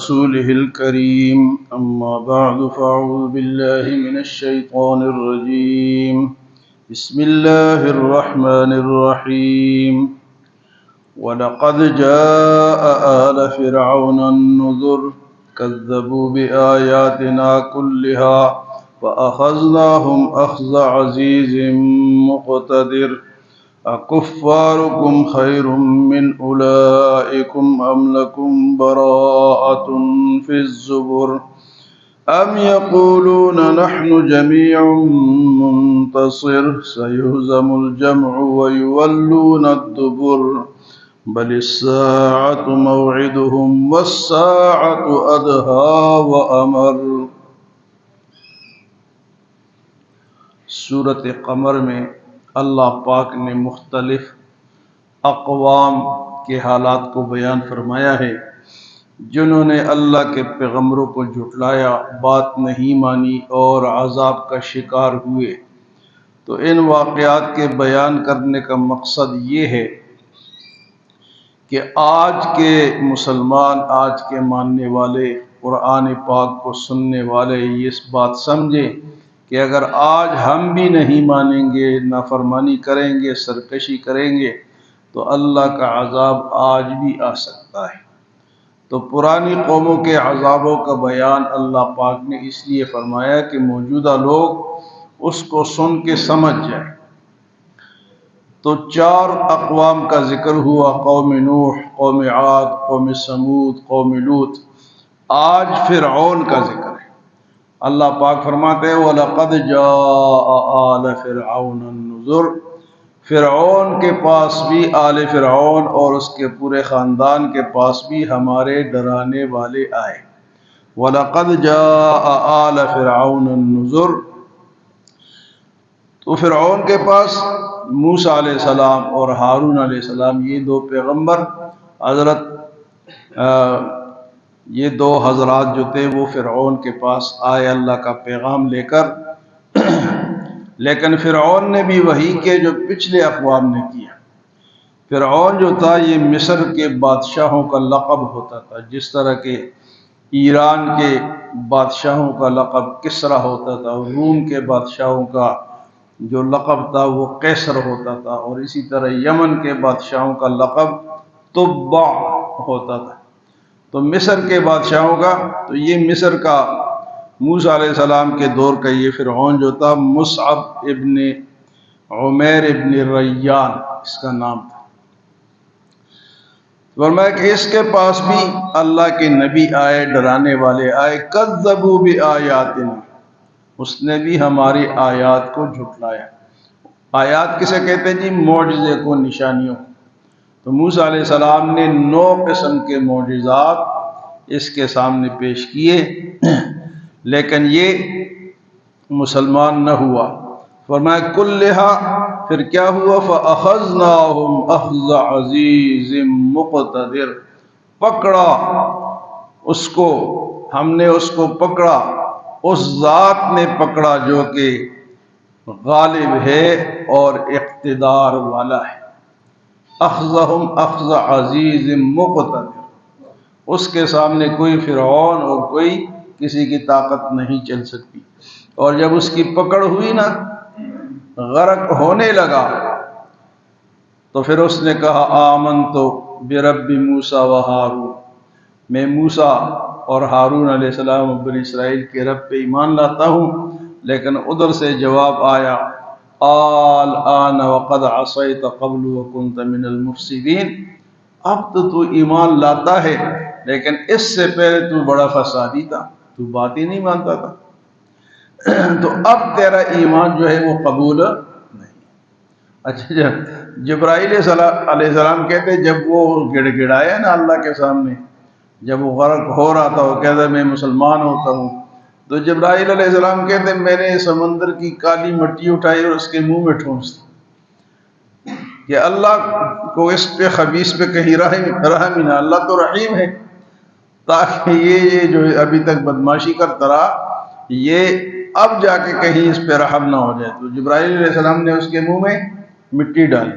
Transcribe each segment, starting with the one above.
ورسوله الكريم أما بعد فأعوذ بالله من الشيطان الرجيم بسم الله الرحمن الرحيم ولقد جاء آل فرعون النذر كذبوا بآياتنا كلها فأخذناهم أخذ عزيز مقتدر أكفاركم خير من أولئكم أم لكم براءة في الزبر أم يقولون نحن جميع منتصر سيهزم الجمع ويولون الدبر بل الساعة موعدهم والساعة أدهى وأمر۔ سورۃ قمر میں اللہ پاک نے مختلف اقوام کے حالات کو بیان فرمایا ہے جنہوں نے اللہ کے پیغمبروں کو جھٹلایا، بات نہیں مانی اور عذاب کا شکار ہوئے۔ تو ان واقعات کے بیان کرنے کا مقصد یہ ہے کہ آج کے مسلمان، آج کے ماننے والے، قرآن پاک کو سننے والے یہ اس بات سمجھیں کہ اگر آج ہم بھی نہیں مانیں گے، نافرمانی کریں گے، سرکشی کریں گے تو اللہ کا عذاب آج بھی آ سکتا ہے۔ تو پرانی قوموں کے عذابوں کا بیان اللہ پاک نے اس لیے فرمایا کہ موجودہ لوگ اس کو سن کے سمجھ جائیں۔ تو 4 اقوام کا ذکر ہوا، قوم نوح، قوم عاد، قوم سمود، قوم لوط۔ آج فرعون کا ذکر ہے۔ اللہ پاک فرماتے ہیں وَلَقَدْ جَاءَ آلَ فِرْعَوْنَ النُّذُرُ، فرعون کے پاس بھی، آل فرعون اور اس کے پورے خاندان کے پاس بھی ہمارے ڈرانے والے آئے۔ وَلَقَدْ جَاءَ آلَ فِرْعَوْنَ النُّذُرُ، تو فرعون کے پاس موسیٰ علیہ السلام اور ہارون علیہ السلام، یہ 2 پیغمبر یہ 2 حضرات جو تھے وہ فرعون کے پاس آئے اللہ کا پیغام لے کر، لیکن فرعون نے بھی وہی کہ جو پچھلے اقوام نے کیا۔ فرعون جو تھا یہ مصر کے بادشاہوں کا لقب ہوتا تھا، جس طرح کہ ایران کے بادشاہوں کا لقب کسریٰ ہوتا تھا، روم کے بادشاہوں کا جو لقب تھا وہ قیصر ہوتا تھا، اور اسی طرح یمن کے بادشاہوں کا لقب تبع ہوتا تھا۔ تو مصر کے بادشاہوں کا، تو یہ مصر کا موسیٰ علیہ السلام کے دور کا یہ فرعون جو تھا، مصعب ابن عمیر ابن ریان اس کا نام تھا۔ فرمایا کہ اس کے پاس بھی اللہ کے نبی آئے، ڈرانے والے آئے، کذبوا بآیاتنا، اس نے بھی ہماری آیات کو جھٹلایا۔ آیات کسے کہتے ہیں جی؟ معجزے کو، نشانیوں۔ تو موسیٰ علیہ السلام نے 9 قسم کے معجزات اس کے سامنے پیش کیے، لیکن یہ مسلمان نہ ہوا۔ فرمایا کلھا، پھر کیا ہوا؟ فَأَخَذْنَاهُمْ أَخْذَ عَزِيزٍ مُقْتَدِرٍ، پکڑا اس کو، ہم نے اس کو پکڑا، اس ذات نے پکڑا جو کہ غالب ہے اور اقتدار والا ہے۔ اخذہم اخذ عزیز مقتدر، اس کے سامنے کوئی فرعون اور کوئی کسی کی طاقت نہیں چل سکتی۔ اور جب اس کی پکڑ ہوئی نا، غرق ہونے لگا، تو پھر اس نے کہا آمنت برب موسیٰ و ہارون، میں موسیٰ اور ہارون علیہ السلام و بنی اسرائیل کے رب پہ ایمان لاتا ہوں۔ لیکن ادھر سے جواب آیا الآن وقد عصیت قبل وکنت من المفسدین، اب تو ایمان لاتا ہے لیکن اس سے پہلے تو بڑا فسادی تھا، تو بات ہی نہیں مانتا تھا، تو اب تیرا ایمان جو ہے وہ قبول نہیں۔ اچھا، جبرائیل علیہ السلام کہتے جب وہ گڑ گڑایا نا اللہ کے سامنے، جب وہ غرق ہو رہا تھا، وہ کہتا میں مسلمان ہوتا ہوں، تو جبرائیل علیہ السلام کہتے میں نے سمندر کی کالی مٹی اٹھائی اور اس کے منہ میں ٹھونس دی کہ اللہ کو اس پہ خبیث پہ کہیں رحم ہی نہ، اللہ تو رحیم ہے، تاکہ یہ جو ابھی تک بدماشی کرتا رہا یہ اب جا کے کہیں اس پہ رحم نہ ہو جائے۔ تو جبرائیل علیہ السلام نے اس کے منہ میں مٹی ڈالی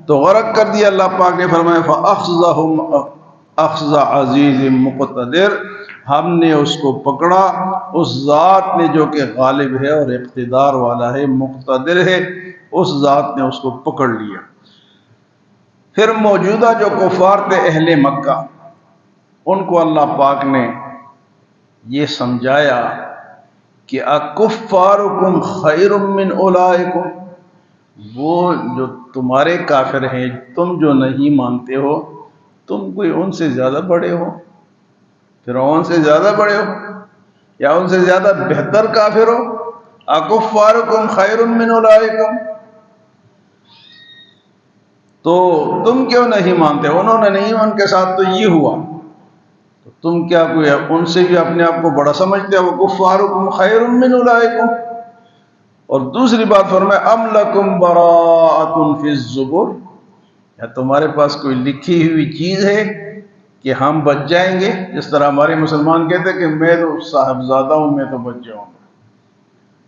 تو غرق کر دیا۔ اللہ پاک نے فرمایا فَأَخْذَهُمْ اخذ عزیز مقتدر، ہم نے اس کو پکڑا، اس ذات نے جو کہ غالب ہے اور اقتدار والا ہے، مقتدر ہے، اس ذات نے اس کو پکڑ لیا۔ پھر موجودہ جو کفار تھے اہل مکہ، ان کو اللہ پاک نے یہ سمجھایا کہ اکفارکم خیر من اولئکم، وہ جو تمہارے کافر ہیں، تم جو نہیں مانتے ہو، تم کوئی ان سے زیادہ بڑے ہو، فرعون سے زیادہ بڑے ہو یا ان سے زیادہ بہتر کافر ہو؟ اکفارکم خیر من اولئکم، تو تم کیوں نہیں مانتے؟ انہوں نے نہیں، ان کے ساتھ تو یہ ہوا، تو تم کیا کوئی ان سے بھی اپنے آپ کو بڑا سمجھتے ہو؟ کفارکم خیر من اولئکم۔ اور دوسری بات فرمایا ام لکم براءۃ فی الزبر، یا تمہارے پاس کوئی لکھی ہوئی چیز ہے کہ ہم بچ جائیں گے؟ جس طرح ہمارے مسلمان کہتے ہیں کہ میں تو صاحبزادہ ہوں، میں تو بچ جاؤں گا،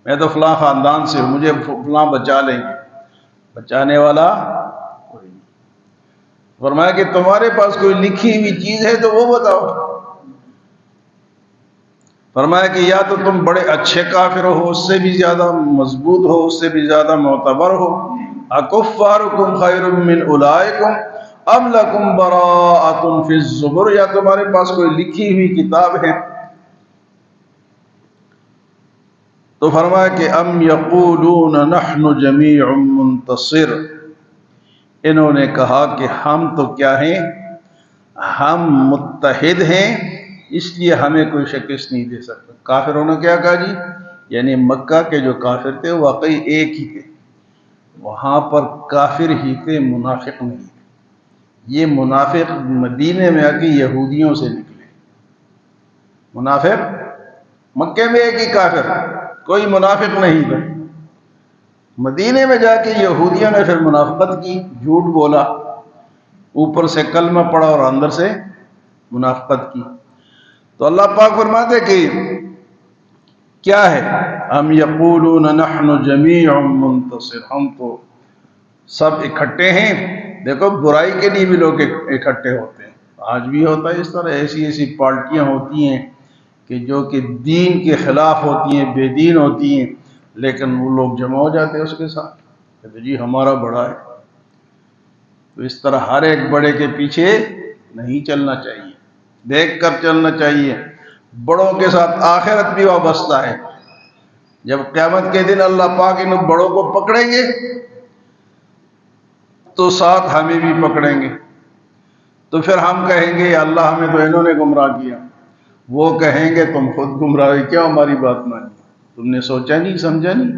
میں تو فلاں خاندان سے ہوں، مجھے فلاں بچا لیں گے۔ بچانے والا کوئی نہیں۔ فرمایا کہ تمہارے پاس کوئی لکھی ہوئی چیز ہے تو وہ بتاؤ۔ فرمایا کہ یا تو تم بڑے اچھے کافر ہو، اس سے بھی زیادہ مضبوط ہو، اس سے بھی زیادہ معتبر ہو، اکفارکم خیر من اولئکم ام لکم براءۃ فی الزبر، یا تمہارے پاس کوئی لکھی ہوئی کتاب ہے۔ تو فرمایا کہ ام یقولون نحن جمیع منتصر، انہوں نے کہا کہ ہم تو کیا ہیں، ہم متحد ہیں، اس لیے ہمیں کوئی شکست نہیں دے سکتا۔ کافروں نے کیا کہا جی؟ یعنی مکہ کے جو کافر تھے واقعی ایک ہی تھے، وہاں پر کافر ہی تھے، منافق نہیں تھے۔ یہ منافق مدینے میں آ کے یہودیوں سے نکلے، منافق مکے میں ایک ہی کافر، کوئی منافق نہیں تھا، مدینے میں جا کے یہودیوں نے پھر منافقت کی، جھوٹ بولا، اوپر سے کلمہ پڑھا اور اندر سے منافقت کی۔ تو اللہ پاک فرماتے کہ کیا ہے، ہم یقولون نحن جمیع منتصر، ہم تو سب اکٹھے ہیں۔ دیکھو برائی کے لیے بھی لوگ اکٹھے ہوتے ہیں، آج بھی ہوتا ہے اس طرح، ایسی ایسی پارٹیاں ہوتی ہیں کہ جو کہ دین کے خلاف ہوتی ہیں، بے دین ہوتی ہیں، لیکن وہ لوگ جمع ہو جاتے ہیں اس کے ساتھ، کہتے جی ہمارا بڑا ہے۔ تو اس طرح ہر ایک بڑے کے پیچھے نہیں چلنا چاہیے، دیکھ کر چلنا چاہیے۔ بڑوں کے ساتھ آخرت بھی وابستہ ہے، جب قیامت کے دن اللہ پاک ان بڑوں کو پکڑیں گے تو ساتھ ہمیں بھی پکڑیں گے، تو پھر ہم کہیں گے یا اللہ ہمیں تو انہوں نے گمراہ کیا، وہ کہیں گے تم خود گمراہ ہوئے، کیوں ہماری بات مانی، تم نے سوچا نہیں، سمجھا نہیں۔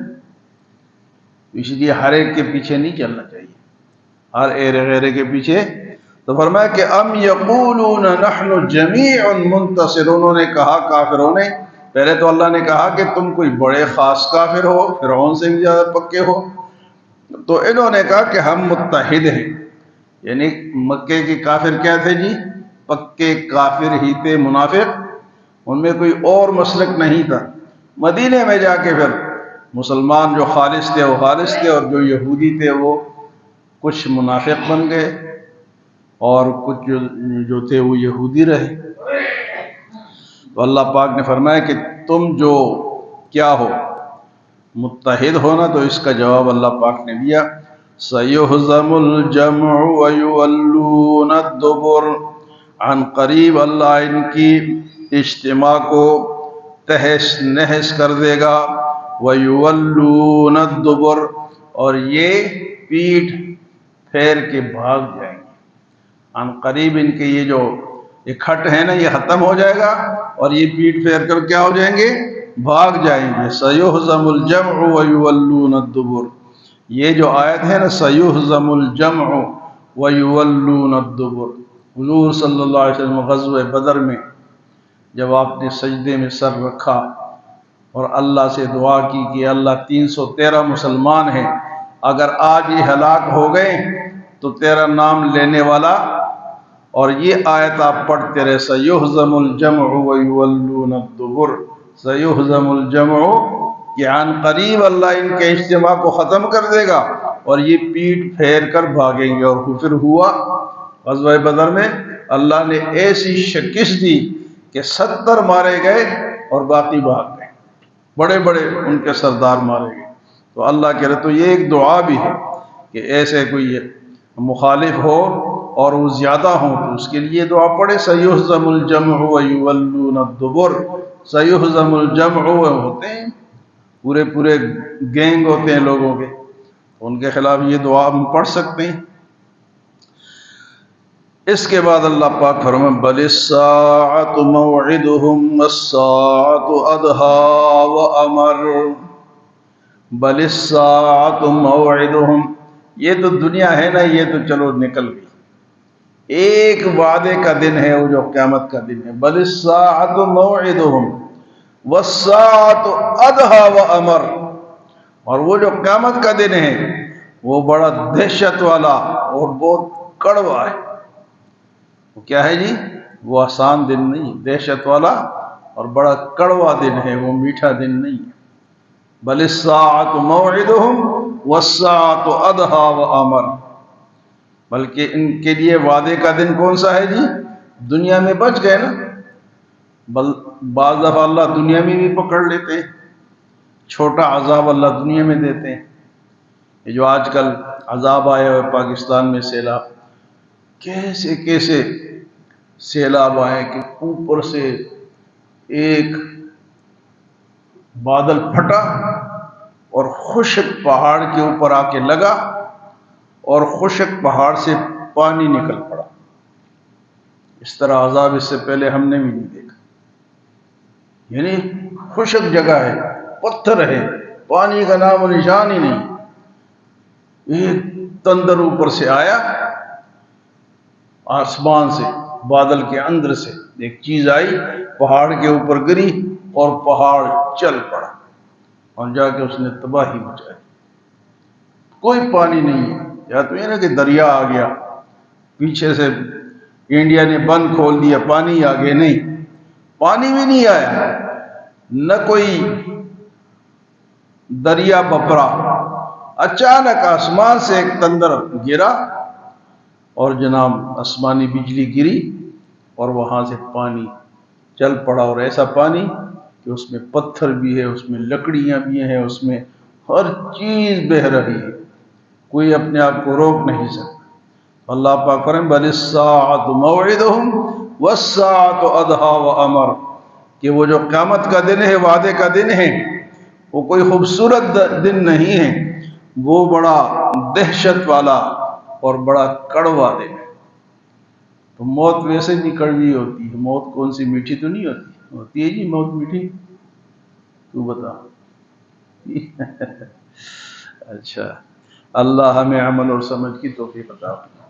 اس لیے ہر ایک کے پیچھے نہیں چلنا چاہیے، ہر ایرے کے پیچھے۔ تو فرمایا کہ ام یقولون نحن جمیع منتصر، انہوں نے کہا کافروں نے، پہلے تو اللہ نے کہا کہ تم کوئی بڑے خاص کافر ہو، فرعون سے بھی زیادہ پکے ہو، تو انہوں نے کہا کہ ہم متحد ہیں، یعنی مکے کے کافر کیا تھے جی؟ پکے کافر ہی تھے، منافق، ان میں کوئی اور مسلک نہیں تھا۔ مدینے میں جا کے پھر مسلمان جو خالص تھے وہ خالص تھے، اور جو یہودی تھے وہ کچھ منافق بن گئے اور کچھ جو تھے وہ یہودی رہے۔ تو اللہ پاک نے فرمایا کہ تم جو کیا ہو، متحد ہونا، تو اس کا جواب اللہ پاک نے دیا سَيُهْزَمُ الْجَمْعُ وَيُوَلُّونَ الدُّبُرَ، عن قریب اللہ ان کی اجتماع کو تہس نہس کر دے گا، وَيُوَلُّونَ الدُّبُرَ، اور یہ پیٹھ پھیر کے بھاگ جائیں گے۔ عن قریب ان کے یہ جو اکٹھ ہے نا، یہ ختم ہو جائے گا اور یہ پیٹھ پھیر کر کیا ہو جائیں گے؟ بھاگ جائیں گے۔ سَيُهْزَمُ الْجَمْعُ وَيُوَلُّونَ الدُّبُرَ، یہ جو آیت ہے نا سَيُهْزَمُ الْجَمْعُ وَيُوَلُّونَ الدُّبُرَ، حضور صلی اللہ علیہ وسلم غزوہ بدر میں جب آپ نے سجدے میں سر رکھا اور اللہ سے دعا کی کہ اللہ 313 مسلمان ہیں، اگر آج یہ ہلاک ہو گئے تو تیرا نام لینے والا، اور یہ آیت آپ پڑھتے رہے سَيُهْزَمُ الْجَمْعُ وَيُوَلُّونَ الدُّبُرَ، سَيُهْزَمُ الْجَمْعُ کہ عن قریب اللہ ان کے اجتماع کو ختم کر دے گا اور یہ پیٹھ پھیر کر بھاگیں گے۔ اور پھر ہوا غزوہ بدر میں اللہ نے ایسی شکست دی کہ 70 مارے گئے اور باقی بھاگ گئے، بڑے بڑے ان کے سردار مارے گئے۔ تو اللہ کہہ رہے تو یہ ایک دعا بھی ہے کہ ایسے کوئی مخالف ہو اور وہ زیادہ ہوں تو اس کے لیے دعا پڑھے، سیہزم الجمع ویولون الدبر۔ سیہزم الجمع ہوتے ہیں پورے پورے گینگ ہوتے ہیں لوگوں کے، ان کے خلاف یہ دعا ہم پڑھ سکتے ہیں۔ اس کے بعد اللہ پاک فرمائے بل الساعۃ موعدہم والساعۃ ادہی وامر۔ بل الساعۃ موعدہم، یہ تو دنیا ہے نا، یہ تو چلو نکل گئی، ایک وعدے کا دن ہے وہ جو قیامت کا دن ہے۔ بل الساعۃ موعدہم والساعۃ ادہی وامر، اور وہ جو قیامت کا دن ہے وہ بڑا دہشت والا اور بہت کڑوا ہے۔ وہ کیا ہے جی؟ وہ آسان دن نہیں، دہشت والا اور بڑا کڑوا دن ہے، وہ میٹھا دن نہیں ہے۔ بل الساعۃ موعدہم والساعۃ ادہی وامر، بلکہ ان کے لیے وعدے کا دن کون سا ہے جی؟ دنیا میں بچ گئے نا، بعض دفعہ اللہ دنیا میں بھی پکڑ لیتے ہیں، چھوٹا عذاب اللہ دنیا میں دیتے ہیں۔ یہ جو آج کل عذاب آئے ہوئے پاکستان میں سیلاب، کیسے کیسے سیلاب آئے کہ اوپر سے ایک بادل پھٹا اور خشک پہاڑ کے اوپر آ کے لگا اور خشک پہاڑ سے پانی نکل پڑا۔ اس طرح عذاب اس سے پہلے ہم نے بھی نہیں دیکھا، یعنی خشک جگہ ہے، پتھر ہے، پانی کا نام و نشان ہی نہیں۔ ایک تندر اوپر سے آیا، آسمان سے، بادل کے اندر سے ایک چیز آئی، پہاڑ کے اوپر گری اور پہاڑ چل پڑا اور جا کے اس نے تباہی مچائی۔ کوئی پانی نہیں ہے، یا تو یہ نا کہ دریا آ گیا، پیچھے سے انڈیا نے بند کھول دیا، پانی آگے نہیں، پانی بھی نہیں آیا، نہ کوئی دریا بپرا، اچانک آسمان سے ایک تندر گرا اور جناب آسمانی بجلی گری اور وہاں سے پانی چل پڑا، اور ایسا پانی کہ اس میں پتھر بھی ہے، اس میں لکڑیاں بھی ہیں، اس میں ہر چیز بہہ رہی ہے، کوئی اپنے آپ کو روک نہیں سکتا۔ اللہ پاک فرمائے بل الساعۃ موعدہم والساعۃ ادہی وامر، کہ وہ جو قیامت کا دن ہے، وعدے کا دن ہے، وہ کوئی خوبصورت دن نہیں ہے، وہ بڑا دہشت والا اور بڑا کڑوا دن ہے۔ تو موت ویسے بھی کڑوی ہوتی ہے، موت کون سی میٹھی تو نہیں ہوتی؟ ہوتی ہے جی موت میٹھی؟ تو بتا۔ اچھا، اللہ ہمیں عمل اور سمجھ کی توفیق عطا فرمائے۔